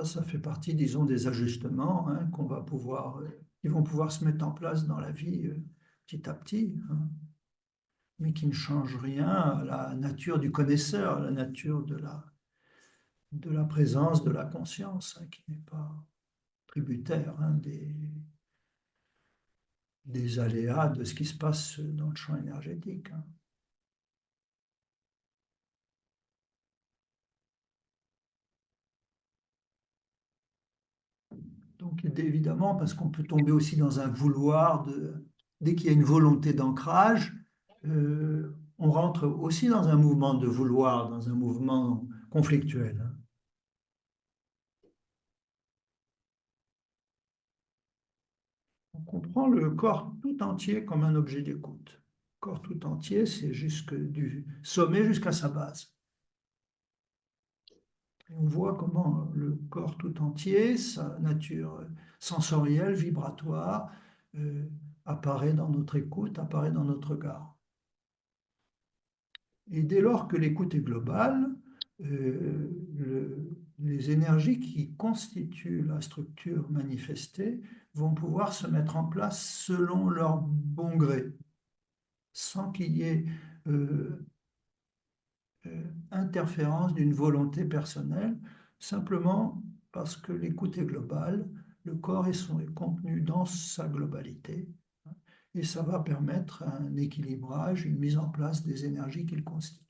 Ça fait partie, disons, des ajustements hein, qui vont pouvoir se mettre en place dans la vie petit à petit, hein, mais qui ne changent rien à la nature du connaisseur, à la nature de la présence, de la conscience, hein, qui n'est pas tributaire hein, des aléas de ce qui se passe dans le champ énergétique. Hein. Donc, évidemment, parce qu'on peut tomber aussi dans un vouloir dès qu'il y a une volonté d'ancrage, on rentre aussi dans un mouvement de vouloir, dans un mouvement conflictuel. Hein. On comprend le corps tout entier comme un objet d'écoute. Le corps tout entier, c'est du sommet jusqu'à sa base. Et on voit comment le corps tout entier, sa nature sensorielle, vibratoire, euh, apparaît dans notre écoute, apparaît dans notre regard. Et dès lors que l'écoute est globale, les énergies qui constituent la structure manifestée vont pouvoir se mettre en place selon leur bon gré, sans qu'il y ait euh, interférence d'une volonté personnelle, simplement parce que l'écoute est globale, le corps est contenu dans sa globalité, hein, et ça va permettre un équilibrage, une mise en place des énergies qu'il constitue.